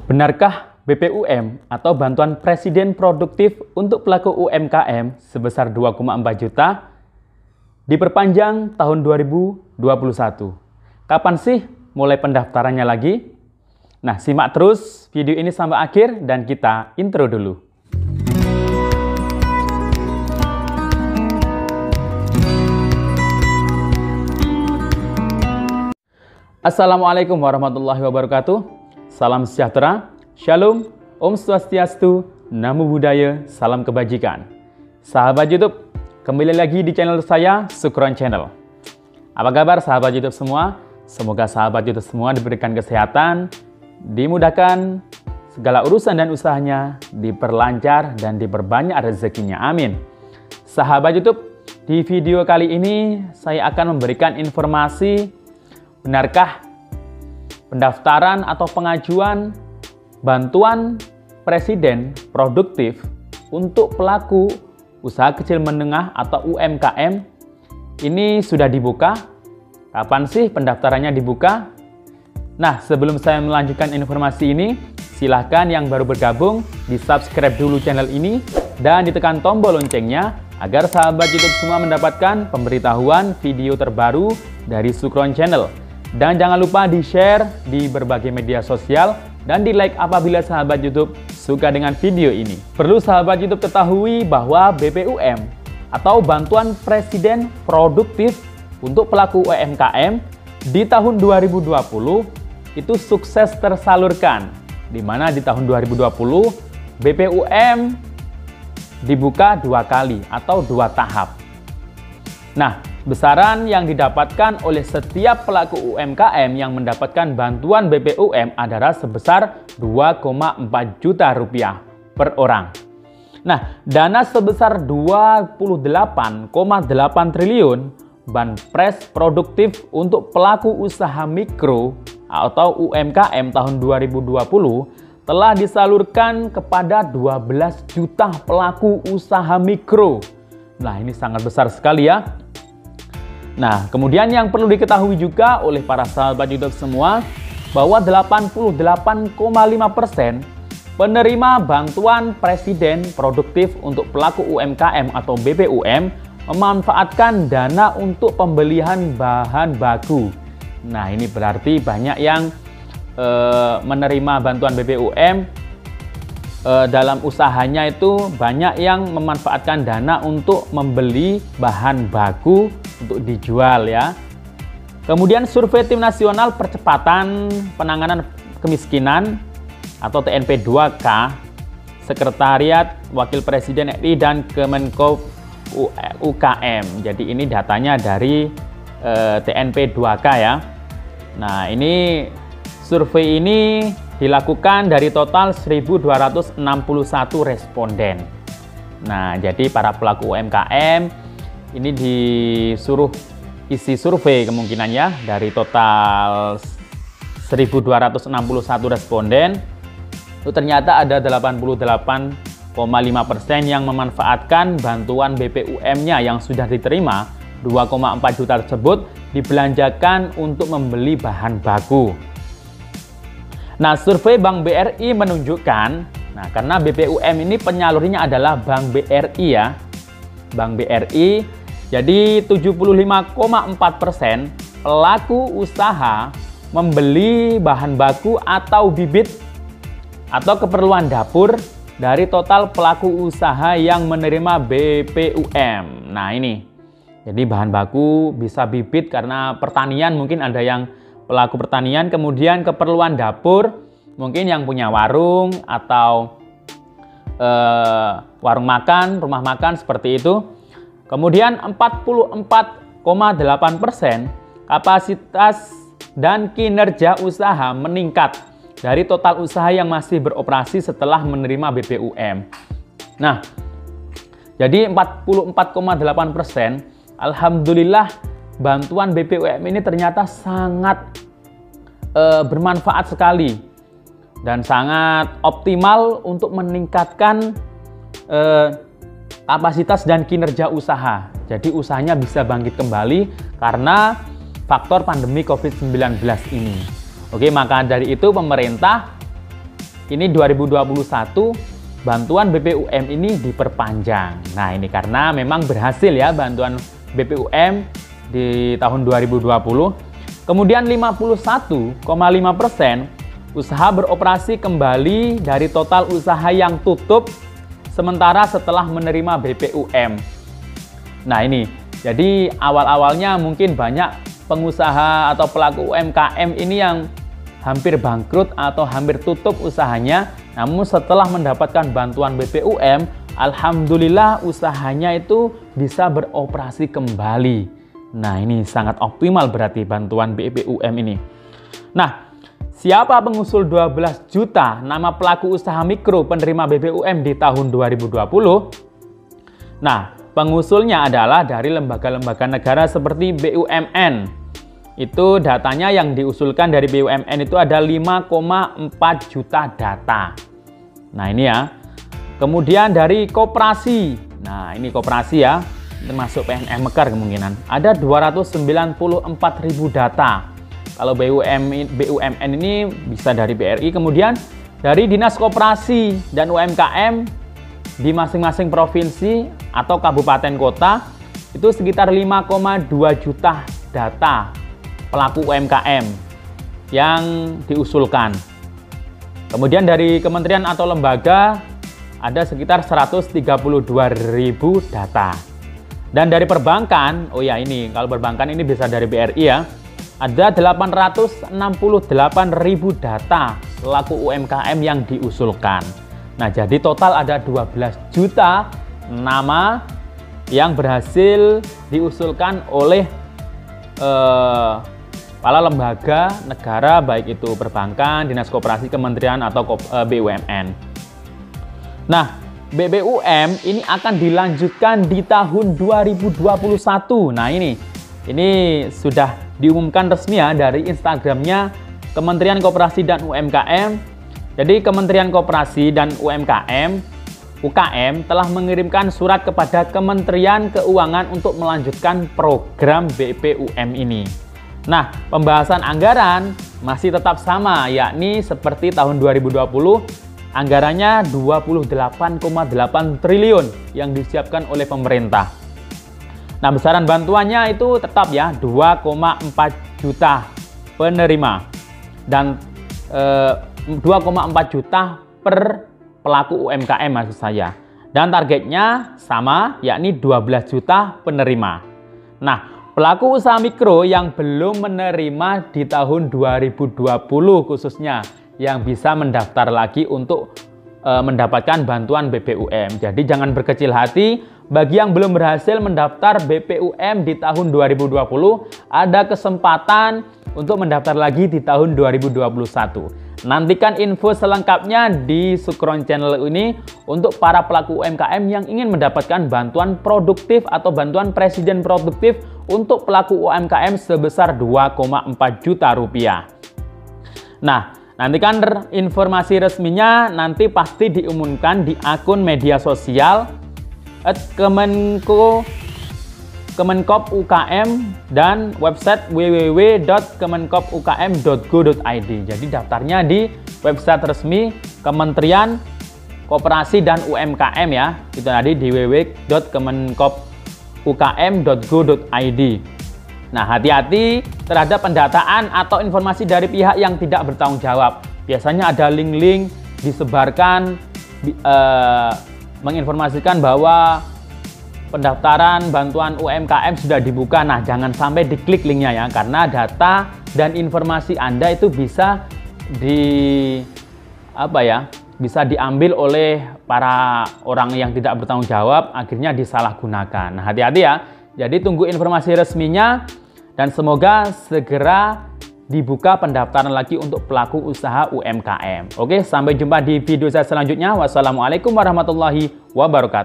Benarkah BPUM atau Bantuan Presiden Produktif untuk pelaku UMKM sebesar 2,4 juta diperpanjang tahun 2021? Kapan sih mulai pendaftarannya lagi? Nah, simak terus video ini sampai akhir dan kita intro dulu. Assalamualaikum warahmatullahi wabarakatuh. Salam sejahtera, Shalom, Om Swastiastu, Namo Buddhaya, salam kebajikan. Sahabat YouTube, kembali lagi di channel saya, Sukron Channel. Apa kabar sahabat YouTube semua? Semoga sahabat YouTube semua diberikan kesehatan, dimudahkan segala urusan dan usahanya, diperlancar dan diperbanyak rezekinya. Amin. Sahabat YouTube, di video kali ini saya akan memberikan informasi, benarkah pendaftaran atau pengajuan bantuan presiden produktif untuk pelaku usaha kecil menengah atau UMKM ini sudah dibuka? Kapan sih pendaftarannya dibuka? Nah, sebelum saya melanjutkan informasi ini, silahkan yang baru bergabung di subscribe dulu channel ini dan ditekan tombol loncengnya agar sahabat YouTube semua mendapatkan pemberitahuan video terbaru dari Sukron Channel. Dan jangan lupa di-share di berbagai media sosial dan di-like apabila sahabat YouTube suka dengan video ini. Perlu sahabat YouTube ketahui bahwa BPUM atau Bantuan Presiden Produktif untuk pelaku UMKM di tahun 2020 itu sukses tersalurkan, di mana di tahun 2020 BPUM dibuka 2 kali atau 2 tahap. Nah, besaran yang didapatkan oleh setiap pelaku UMKM yang mendapatkan bantuan BPUM adalah sebesar 2,4 juta rupiah per orang. Nah, dana sebesar 28,8 triliun Banpres Produktif untuk pelaku usaha mikro atau UMKM tahun 2020 telah disalurkan kepada 12 juta pelaku usaha mikro. Nah, ini sangat besar sekali ya. Nah, kemudian yang perlu diketahui juga oleh para sahabat YouTube semua bahwa 88,5% penerima bantuan presiden produktif untuk pelaku UMKM atau BPUM memanfaatkan dana untuk pembelian bahan baku. Nah, ini berarti banyak yang menerima bantuan BPUM dalam usahanya itu banyak yang memanfaatkan dana untuk membeli bahan baku untuk dijual ya. Kemudian survei Tim Nasional Percepatan Penanganan Kemiskinan atau TNP 2K, Sekretariat Wakil Presiden RI dan Kemenko UKM. Jadi ini datanya dari TNP 2K ya. Nah, ini survei ini dilakukan dari total 1.261 responden. Nah, jadi para pelaku UMKM ini disuruh isi survei kemungkinannya dari total 1.261 responden. Itu ternyata ada 88,5% yang memanfaatkan bantuan BPUM-nya yang sudah diterima. 2,4 juta tersebut dibelanjakan untuk membeli bahan baku. Nah, survei Bank BRI menunjukkan, nah karena BPUM ini penyalurnya adalah Bank BRI ya, Bank BRI, jadi 75,4% pelaku usaha membeli bahan baku atau bibit atau keperluan dapur dari total pelaku usaha yang menerima BPUM. Nah ini, jadi bahan baku bisa bibit karena pertanian, mungkin ada yang pelaku pertanian, kemudian keperluan dapur, mungkin yang punya warung atau warung makan, rumah makan seperti itu. Kemudian 44,8% kapasitas dan kinerja usaha meningkat dari total usaha yang masih beroperasi setelah menerima BPUM. Nah, jadi 44,8%, alhamdulillah bantuan BPUM ini ternyata sangat bermanfaat sekali dan sangat optimal untuk meningkatkan kapasitas dan kinerja usaha. Jadi usahanya bisa bangkit kembali karena faktor pandemi COVID-19 ini. Oke, maka dari itu pemerintah ini 2021 bantuan BPUM ini diperpanjang. Nah, ini karena memang berhasil ya bantuan BPUM di tahun 2020. Kemudian 51,5% usaha beroperasi kembali dari total usaha yang tutup sementara setelah menerima BPUM. Nah, ini jadi awal-awalnya mungkin banyak pengusaha atau pelaku UMKM ini yang hampir bangkrut atau hampir tutup usahanya, namun setelah mendapatkan bantuan BPUM, alhamdulillah usahanya itu bisa beroperasi kembali. Nah, ini sangat optimal berarti bantuan BPUM ini. Nah, siapa pengusul 12 juta nama pelaku usaha mikro penerima BPUM di tahun 2020? Nah, pengusulnya adalah dari lembaga-lembaga negara seperti BUMN. Itu datanya yang diusulkan dari BUMN itu ada 5,4 juta data. Nah, ini ya. Kemudian dari koperasi. Nah, ini koperasi ya. Termasuk PNM Mekar kemungkinan. Ada 294.000 data. Kalau BUMN ini bisa dari BRI. Kemudian dari Dinas Koperasi dan UMKM di masing-masing provinsi atau kabupaten kota itu sekitar 5,2 juta data pelaku UMKM yang diusulkan. Kemudian dari kementerian atau lembaga ada sekitar 132.000 data. Dan dari perbankan, oh ya ini kalau perbankan ini bisa dari BRI ya, ada 868.000 data pelaku UMKM yang diusulkan. Nah, jadi total ada 12 juta nama yang berhasil diusulkan oleh para lembaga negara, baik itu perbankan, dinas koperasi, kementerian, atau BUMN. Nah, BPUM ini akan dilanjutkan di tahun 2021. Nah, ini sudah diumumkan resmi ya dari Instagramnya Kementerian Koperasi dan UMKM. Jadi Kementerian Koperasi dan UKM telah mengirimkan surat kepada Kementerian Keuangan untuk melanjutkan program BPUM ini. Nah, pembahasan anggaran masih tetap sama, yakni seperti tahun 2020, anggarannya 28,8 triliun yang disiapkan oleh pemerintah. Nah, besaran bantuannya itu tetap ya 2,4 juta penerima dan 2,4 juta per pelaku UMKM maksud saya. Dan targetnya sama, yakni 12 juta penerima. Nah, pelaku usaha mikro yang belum menerima di tahun 2020 khususnya yang bisa mendaftar lagi untuk mendapatkan bantuan BPUM. Jadi jangan berkecil hati, bagi yang belum berhasil mendaftar BPUM di tahun 2020, ada kesempatan untuk mendaftar lagi di tahun 2021. Nantikan info selengkapnya di Sukron Channel ini untuk para pelaku UMKM yang ingin mendapatkan bantuan produktif atau bantuan presiden produktif untuk pelaku UMKM sebesar 2,4 juta rupiah. Nah, nantikan informasi resminya nanti pasti diumumkan di akun media sosial Kemenkop UKM dan website www.kemenkopukm.go.id. Jadi daftarnya di website resmi Kementerian Koperasi dan UMKM ya. Itu tadi di www.kemenkopukm.go.id. Nah, hati-hati terhadap pendataan atau informasi dari pihak yang tidak bertanggung jawab. Biasanya ada link-link disebarkan menginformasikan bahwa pendaftaran bantuan UMKM sudah dibuka. Nah, jangan sampai diklik linknya ya, karena data dan informasi Anda itu bisa bisa diambil oleh para orang yang tidak bertanggung jawab, akhirnya disalahgunakan. Nah, hati-hati ya. Jadi tunggu informasi resminya dan semoga segera dibuka pendaftaran lagi untuk pelaku usaha UMKM. Oke, sampai jumpa di video saya selanjutnya. Wassalamualaikum warahmatullahi wabarakatuh.